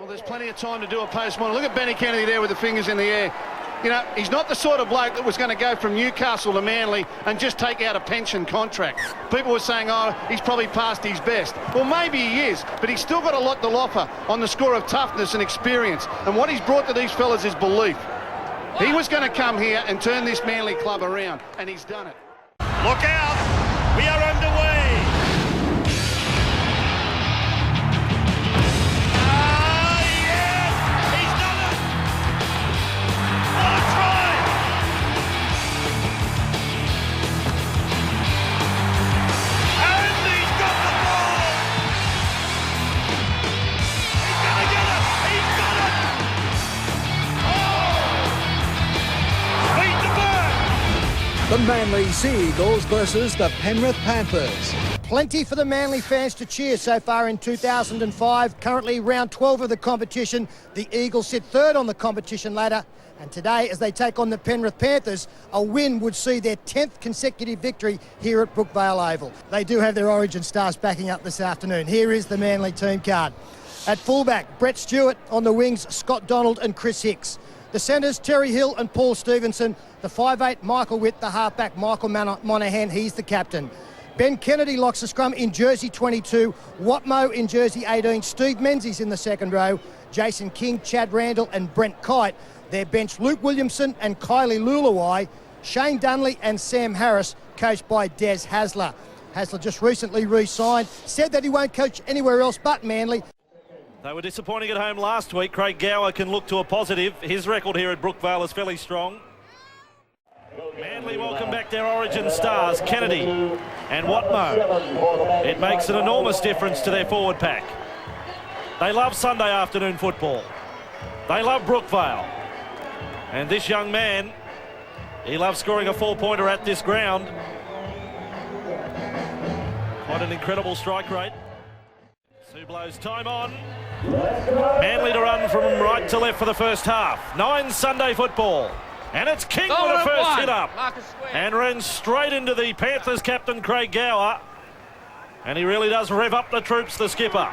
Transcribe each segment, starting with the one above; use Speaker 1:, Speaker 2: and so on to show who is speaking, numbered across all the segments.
Speaker 1: Well, there's plenty of time to do a post-mortem. Look at Benny Kennedy there with the fingers in the air. You know, he's not the sort of bloke that was going to go from Newcastle to Manly and just take out a pension contract. People were saying, oh, he's probably past his best. Well, maybe he is, but he's still got a lot to offer on the score of toughness and experience. And what he's brought to these fellas is belief. He was going to come here and turn this Manly club around, and he's done it.
Speaker 2: Look out! We are underway!
Speaker 3: The Manly Sea Eagles versus the Penrith Panthers.
Speaker 4: Plenty for the Manly fans to cheer so far in 2005. Currently round 12 of the competition. The Eagles sit third on the competition ladder. And today, as they take on the Penrith Panthers, a win would see their 10th consecutive victory here at Brookvale Oval. They do have their origin stars backing up this afternoon. Here is the Manly team card. At fullback, Brett Stewart. On the wings, Scott Donald and Chris Hicks. The centres, Terry Hill and Paul Stevenson. The 5'8", Michael Witt. The halfback, Michael Monaghan. He's the captain. Ben Kennedy locks the scrum in jersey 22. Watmo in jersey 18. Steve Menzies in the second row. Jason King, Chad Randall and Brent Kite. Their bench, Luke Williamson and Kylie Lulawai. Shane Dunley and Sam Harris, coached by Des Hasler. Hasler just recently re-signed. Said that he won't coach anywhere else but Manly.
Speaker 2: They were disappointing at home last week. Craig Gower can look to a positive. His record here at Brookvale is fairly strong. Manly welcome back their origin stars, Kennedy and Watmo. It makes an enormous difference to their forward pack. They love Sunday afternoon football. They love Brookvale. And this young man, he loves scoring a 4-pointer at this ground. Quite an incredible strike rate. Two blows, time on. Manly to run from right to left for the first half. 9 Sunday football. And it's King with a first hit up. And runs straight into the Panthers captain, Craig Gower. And he really does rev up the troops, the skipper.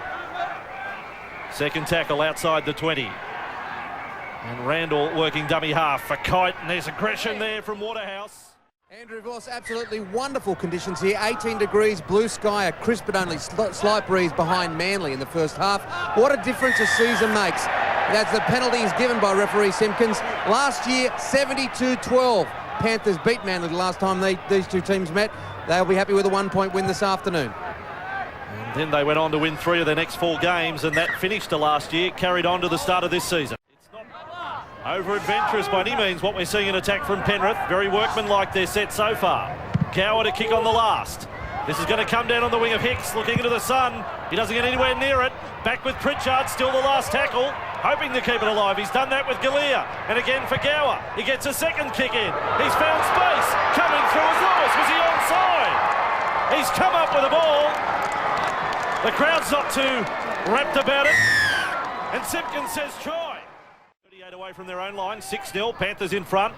Speaker 2: Second tackle outside the 20. And Randall working dummy half for Kite. And there's aggression there from Waterhouse.
Speaker 5: Andrew Voss, absolutely wonderful conditions here. 18 degrees, blue sky, a crisp but only slight breeze behind Manly in the first half. What a difference a season makes. That's the penalties given by referee Simpkins. Last year, 72-12. Panthers beat Manly the last time these two teams met. They'll be happy with a 1-point win this afternoon.
Speaker 2: And then they went on to win 3 of their next 4 games, and that finished to last year, carried on to the start of this season. Over-adventurous by any means what we're seeing in attack from Penrith. Very workmanlike their set so far. Gower to kick on the last. This is going to come down on the wing of Hicks, looking into the sun. He doesn't get anywhere near it. Back with Pritchard, still the last tackle. Hoping to keep it alive. He's done that with Galea. And again for Gower. He gets a second kick in. He's found space. Coming through as Lewis. Was he onside? He's come up with a ball. The crowd's not too rapt about it. And Simpkins says try. Away from their own line, 6-0, Panthers in front.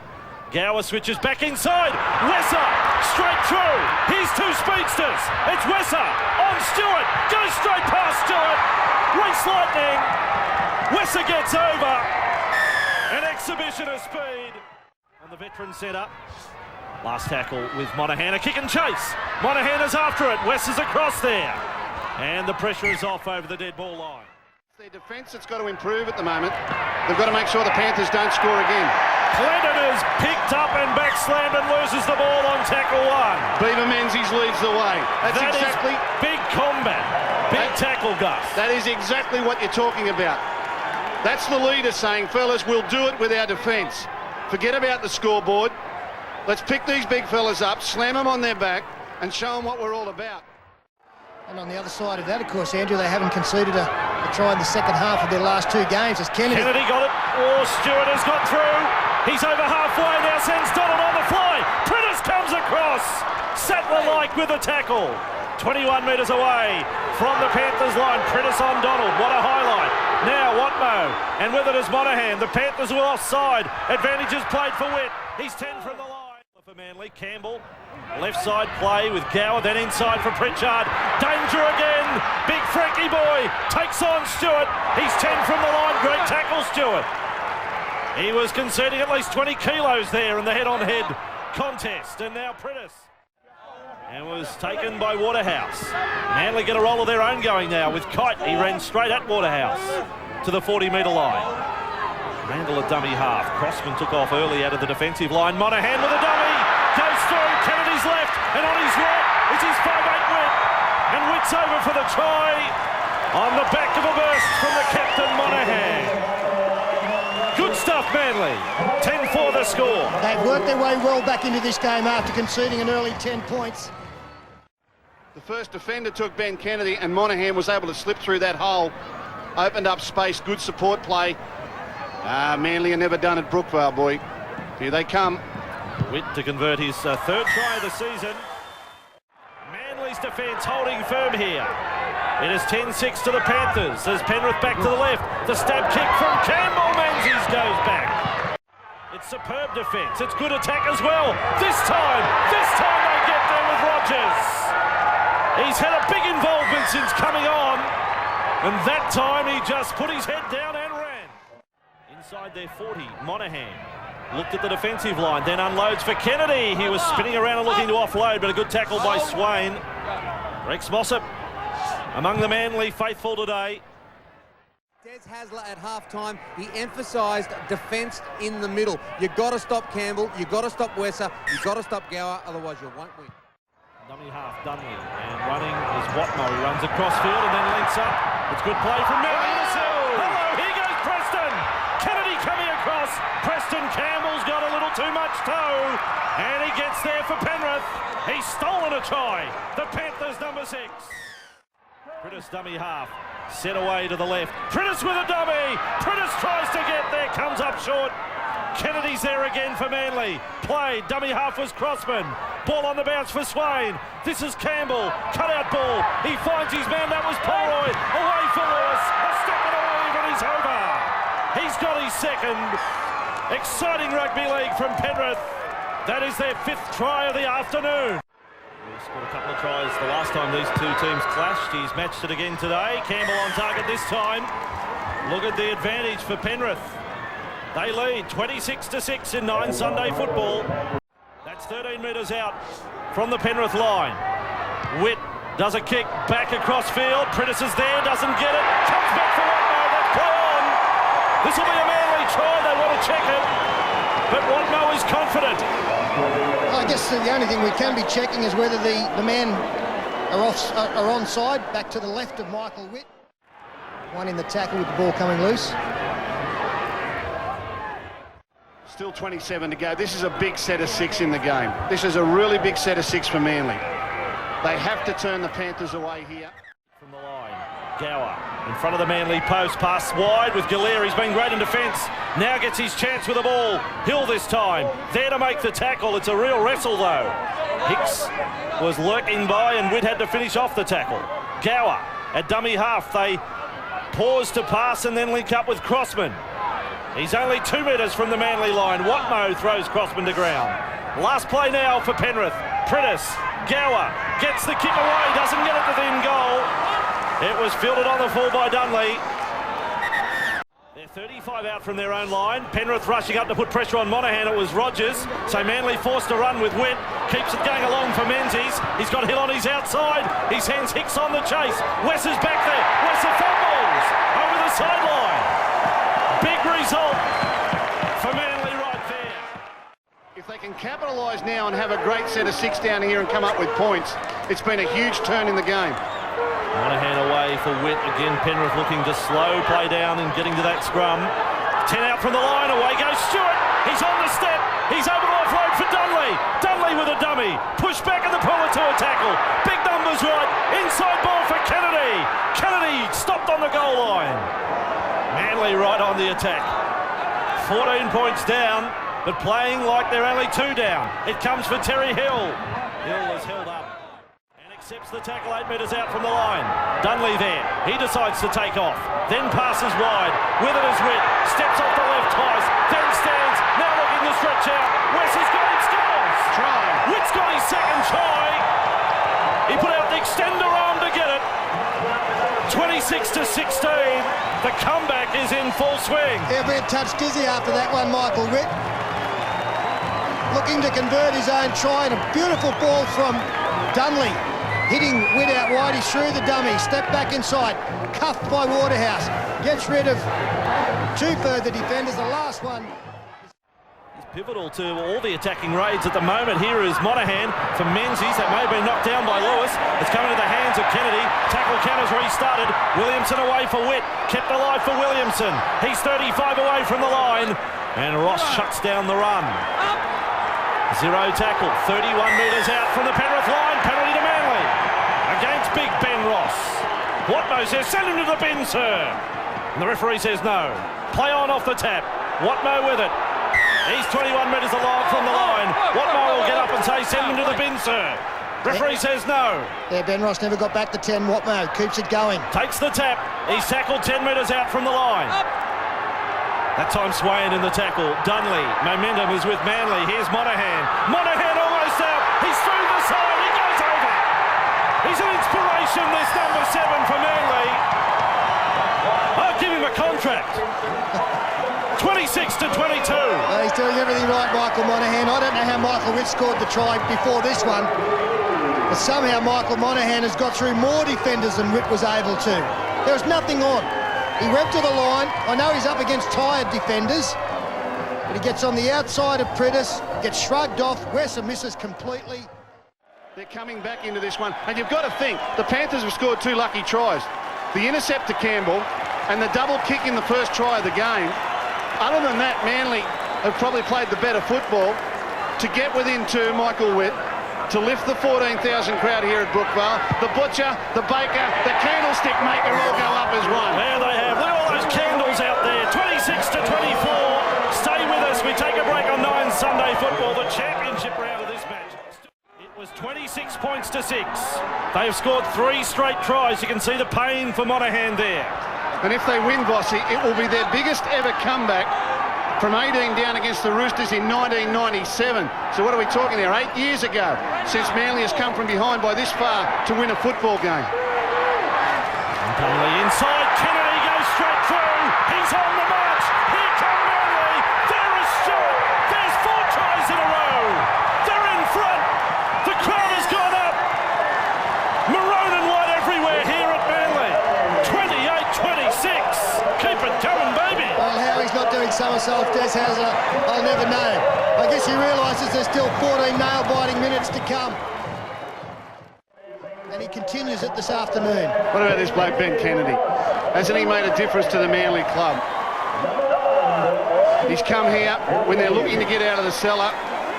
Speaker 2: Gower switches back inside. Wesser straight through. Here's 2 speedsters. It's Wesser on Stewart. Goes straight past Stewart. Race lightning. Wesser gets over. An exhibition of speed on the veteran setup. Last tackle with Monaghan. A kick and chase. Monaghan is after it. Wesser's across there. And the pressure is off over the dead ball line.
Speaker 1: Their defence that's got to improve at the moment. They've got to make sure the Panthers don't score again.
Speaker 2: Clinton is picked up and back slammed and loses the ball on tackle 1.
Speaker 1: Beaver Menzies leads the way.
Speaker 2: That exactly is big combat, big tackle, Gus.
Speaker 1: That is exactly what you're talking about. That's the leader saying, fellas, we'll do it with our defence. Forget about the scoreboard. Let's pick these big fellas up, slam them on their back and show them what we're all about.
Speaker 4: And on the other side of that, of course, Andrew, they haven't conceded a try in the second half of their last 2 games. As Kennedy
Speaker 2: got it. Oh, Stewart has got through. He's over halfway now, sends Donald on the fly. Prentice comes across. Sattler-like with a tackle. 21 metres away from the Panthers line. Prentice on Donald. What a highlight. Now Watmo. And with it is Monaghan. The Panthers were offside. Advantage is played for Witt. He's 10 from the line. For Manly, Campbell, left side play with Gower, then inside for Pritchard. Danger again. Big Frankie boy takes on Stewart. He's 10 from the line. tackle, Stewart. He was conceding at least 20 kilos there in the head-on-head contest. And now Prentice. And was taken by Waterhouse. Manly get a roll of their own going now with Kite. He ran straight at Waterhouse to the 40-metre line. Randall a dummy half. Crossman took off early out of the defensive line. Monahan with a dummy. Goes through. Kennedy's left. And on his right is his 5'8" Witt. And Witt's over for the try on the back of a burst from the captain, Monahan. Good stuff, Manly. 10-4 the score.
Speaker 4: They've worked their way well back into this game after conceding an early 10 points.
Speaker 1: The first defender took Ben Kennedy, and Monahan was able to slip through that hole. Opened up space, good support play. Manly are never done at Brookvale, boy. Here they come.
Speaker 2: Witt to convert his third try of the season. Manly's defence holding firm here. It is 10-6 to the Panthers as Penrith back to the left. The stab kick from Campbell. Menzies goes back. It's superb defence. It's good attack as well. This time they get there with Rogers. He's had a big involvement since coming on. And that time he just put his head down and ran. Inside their 40, Monahan looked at the defensive line, then unloads for Kennedy. He was spinning around and looking to offload, but a good tackle by Swain. Rex Mossop among the Manly faithful today.
Speaker 5: Des Hasler at halftime, he emphasised defence in the middle. You've got to stop Campbell, you've got to stop Wesser, you've got to stop Gower, otherwise you won't win.
Speaker 2: Dummy half, Dunley, and running is Watmo. He runs across field and then links up. It's good play from Manly. Hello, here goes Preston. Kennedy coming across. Preston Campbell's got a little too much toe, and he gets there for Penrith. He's stolen a try. The Panthers number 6. Prentice dummy half, set away to the left. Prentice with a dummy. Prentice tries to get there, comes up short. Kennedy's there again for Manly. Played, dummy half was Crossman. Ball on the bounce for Swain. This is Campbell, cut out ball. He finds his man, that was Polroy. Away for Lewis, a step and a wave and he's over. He's got his second. Exciting rugby league from Penrith. That is their 5th try of the afternoon. He scored a couple of tries the last time these two teams clashed. He's matched it again today. Campbell on target this time. Look at the advantage for Penrith. They lead 26-6 in 9 Sunday football. That's 13 metres out from the Penrith line. Witt does a kick back across field. Prentice is there, doesn't get it. Comes back for Watmo. That's play on. This will be a Manly try. They want to check it. But Watmo is confident.
Speaker 4: I guess the only thing we can be checking is whether the men are onside, back to the left of Michael Witt. One in the tackle with the ball coming loose.
Speaker 1: Still 27 to go. This is a big set of 6 in the game. This is a really big set of 6 for Manly. They have to turn the Panthers away here.
Speaker 2: From the line, Gower in front of the Manly post, pass wide with Gallier. He's been great in defence. Now gets his chance with the ball. Hill this time, there to make the tackle. It's a real wrestle though. Hicks was lurking by and Witt had to finish off the tackle. Gower at dummy half. They pause to pass and then link up with Crossman. He's only 2 metres from the Manly line. Watmo throws Crossman to ground. Last play now for Penrith. Prentice, Gower gets the kick away, doesn't get it within goal. It was fielded on the full by Dunley. They're 35 out from their own line. Penrith rushing up to put pressure on Monahan. It was Rogers. So Manly forced to run with Witt. Keeps it going along for Menzies. He's got Hill on his outside. He sends Hicks on the chase. Wes is back there. Wes fumbles over the sideline. Big result for Manly right there.
Speaker 1: If they can capitalise now and have a great set of 6 down here and come up with points, it's been a huge turn in the game.
Speaker 2: Monahan away for Witt. Again, Penrith looking to slow play down and getting to that scrum. 10 out from the line. Away goes Stewart. He's on the step. He's able to offload for Dunley. Dunley with a dummy. Push back in the puller to a tackle. Big numbers right. Inside ball for Kennedy. Kennedy stopped on the goal line. Manly right on the attack. 14 points down, but playing like they're only 2 down. It comes for Terry Hill. Hill is held up and accepts the tackle 8 metres out from the line. Dunley there. He decides to take off. Then passes wide. With it is Witt. Steps off the left twice. Then stands. Now looking to stretch out. Wes has got him. Scores.
Speaker 1: Try.
Speaker 2: Witt's got his second try. He put out the extender arm to get it. 26-16. The comeback is in full swing.
Speaker 4: Every touch dizzy after that one, Michael Witt. Looking to convert his own try, and a beautiful ball from Dunley. Hitting Witt out wide, he's through the dummy. Step back inside, cuffed by Waterhouse. Gets rid of two further defenders, the last one.
Speaker 2: Pivotal to all the attacking raids at the moment. Here is Monahan for Menzies. That may have been knocked down by Lewis. It's coming to the hands of Kennedy. Tackle count has restarted. Williamson away for Witt. Kept alive for Williamson. He's 35 away from the line. And Ross shuts down the run. Zero tackle. 31 metres out from the Penrith line. Penalty to Manly. Against Big Ben Ross. Watmo says, send him to the bin, sir. And the referee says no. Play on off the tap. Watmo with it. He's 21 metres along from the line. Watmo will get up and say, send him to the bin, sir. Referee says no.
Speaker 4: Yeah, Ben Ross never got back to 10. Watmo keeps it going.
Speaker 2: Takes the tap. He's tackled 10 metres out from the line. That time Swain in the tackle. Dunley, momentum is with Manly. Here's Monahan. Monahan almost out. He's through the side. He goes over. He's an inspiration, this number 7 for Manly. I'll give him a contract. 26-22.
Speaker 4: He's doing everything right, Michael Monahan. I don't know how Michael Witt scored the try before this one, but somehow Michael Monahan has got through more defenders than Witt was able to. There was nothing on. He went to the line. I know he's up against tired defenders, but he gets on the outside of Priddis, gets shrugged off. Wesson misses completely.
Speaker 1: They're coming back into this one, and you've got to think, the Panthers have scored 2 lucky tries. The intercept to Campbell and the double kick in the first try of the game. Other than that, Manly have probably played the better football to get within 2, Michael Witt, to lift the 14,000 crowd here at Brookvale. The butcher, the baker, the candlestick maker all go up as one.
Speaker 2: There they have. Look at all those candles out there. 26-24. Stay with us. We take a break on 9 Sunday football, the championship round of this match. It was 26 points to 6. They have scored 3 straight tries. You can see the pain for Monahan there.
Speaker 1: And if they win, Vossi, it will be their biggest ever comeback from 18 down against the Roosters in 1997. So what are we talking there? 8 years ago since Manly has come from behind by this far to win a football game.
Speaker 2: Dunley inside. Kennedy goes straight through. He's on the march. Here come Manly. There is Stewart. There's 4 tries in a row. They're in front. The crowd has gone up. Maroon and white everywhere here at Manly. 28-26. Keep it coming, baby.
Speaker 4: Well, how he's not doing somersault, Des Hauser, I'll never know. I guess he realises there's still 14 nail-biting minutes to come. And he continues it this afternoon.
Speaker 1: What about this bloke, Ben Kennedy? Hasn't he made a difference to the Manly club? He's come here when they're looking to get out of the cellar.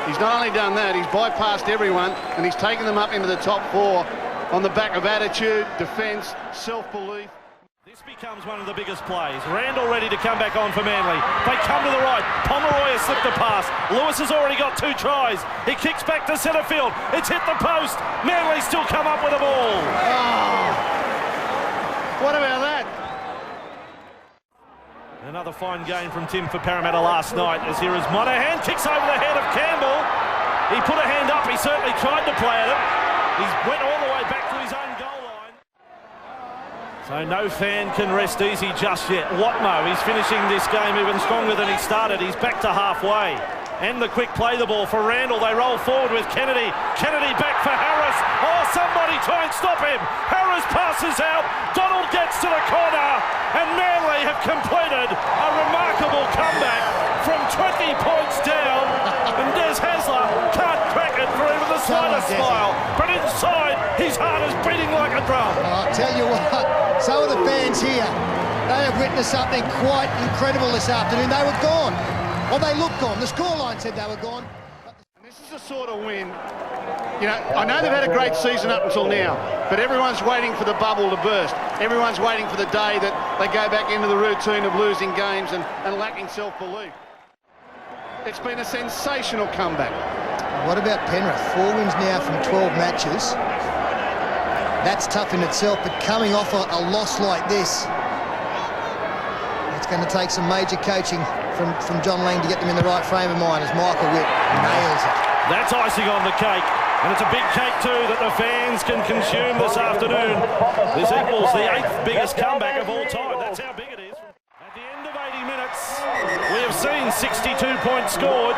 Speaker 1: He's not only done that, he's bypassed everyone and he's taken them up into the top 4 on the back of attitude, defence, self-belief.
Speaker 2: This becomes one of the biggest plays. Randall ready to come back on for Manly. They come to the right. Pomeroy has slipped the pass. Lewis has already got 2 tries. He kicks back to centre field. It's hit the post. Manly still come up with the ball.
Speaker 1: Oh, what about that?
Speaker 2: Another fine game from Tim for Parramatta last night, as here is Monahan. Kicks over the head of Campbell. He put a hand up. He certainly tried to play at it. He went all the way back to his own goal line. So no fan can rest easy just yet. Watmo, he's finishing this game even stronger than he started. He's back to halfway. And the quick play the ball for Randall. They roll forward with Kennedy. Kennedy back for Harris. Oh, somebody try and stop him. Harris passes out. Donald gets to the corner. And Manly have completed a remarkable comeback from 20 points down. And Des Hasler can't crack it for even the slightest smile. But inside, his heart is beating like a drum.
Speaker 4: I'll tell you what, some of the fans here, they have witnessed something quite incredible this afternoon. They were gone. Well, they looked gone. The scoreline said they were gone.
Speaker 1: This is the sort of win, you know, I know they've had a great season up until now, but everyone's waiting for the bubble to burst. Everyone's waiting for the day that they go back into the routine of losing games and lacking self-belief. It's been a sensational comeback.
Speaker 4: What about Penrith? 4 wins now from 12 matches. That's tough in itself, but coming off a loss like this, it's going to take some major coaching from John Lang to get them in the right frame of mind as Michael Witt nails it.
Speaker 2: That's icing on the cake. And it's a big cake too that the fans can consume this afternoon. This equals the 8th biggest comeback of all time. That's how big it is. At the end of 80 minutes, we have seen 62 points scored.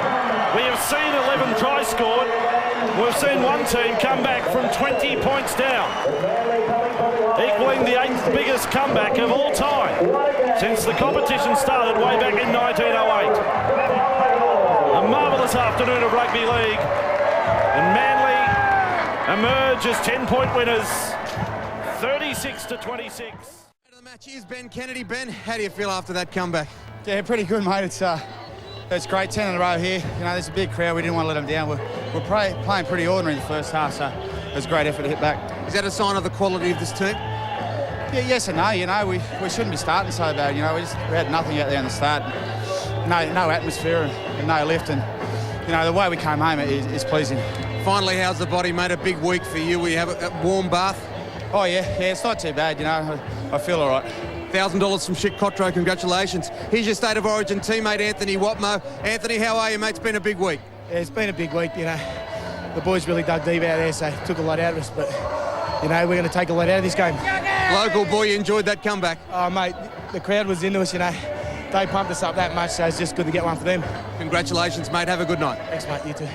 Speaker 2: We have seen 11 tries scored. We've seen one team come back from 20 points down, equaling the 8th biggest comeback of all time since the competition started way back in 1908. A marvellous afternoon of rugby league, and Manly emerge as 10-point winners, 36-26.
Speaker 5: The match is Ben Kennedy. Ben, how do you feel after that comeback?
Speaker 6: Yeah, pretty good, mate. It's great, 10 in a row here. You know, there's a big crowd. We didn't want to let them down. We're playing pretty ordinary in the first half, so it was a great effort to hit back.
Speaker 5: Is that a sign of the quality of this team?
Speaker 6: Yeah, yes and no. You know, we shouldn't be starting so bad. You know, we had nothing out there in the start. No atmosphere and no lift, and you know the way we came home is pleasing.
Speaker 5: Finally, how's the body, mate? A big week for you. Will you have a warm bath?
Speaker 6: Oh yeah, it's not too bad. You know, I feel all right.
Speaker 5: $1,000 from Chick Cotro, congratulations. Here's your State of Origin teammate, Anthony Watmo. Anthony, how are you, mate? It's been a big week.
Speaker 7: Yeah, it's been a big week, you know. The boys really dug deep out there, so took a lot out of us, but, you know, we're going to take a lot out of this game.
Speaker 5: Local boy, you enjoyed that comeback?
Speaker 7: Oh, mate, the crowd was into us, you know. They pumped us up that much, so it's just good to get one for them.
Speaker 5: Congratulations, mate. Have a good night.
Speaker 7: Thanks, mate. You too.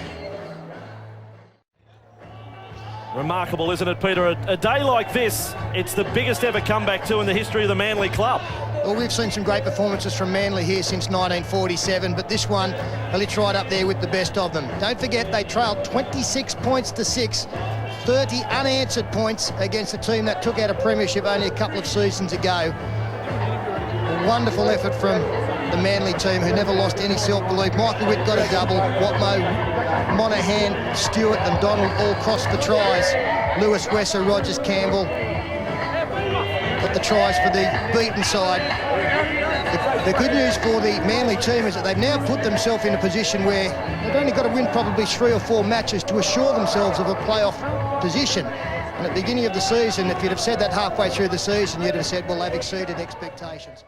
Speaker 2: Remarkable, isn't it, Peter? A day like this, it's the biggest ever comeback too in the history of the Manly club.
Speaker 4: Well, we've seen some great performances from Manly here since 1947, but this one, it's right up there with the best of them. Don't forget, they trailed 26 points to 6, 30 unanswered points against a team that took out a premiership only a couple of seasons ago. A wonderful effort from the Manly team, who never lost any self-belief. Michael Witt got a double. Watmo, Monahan, Stewart and Donald all crossed the tries. Lewis, Wesser, Rogers, Campbell got the tries for the beaten side. The good news for the Manly team is that they've now put themselves in a position where they've only got to win probably 3 or 4 matches to assure themselves of a playoff position. And at the beginning of the season, if you'd have said that halfway through the season, you'd have said, well, they've exceeded expectations.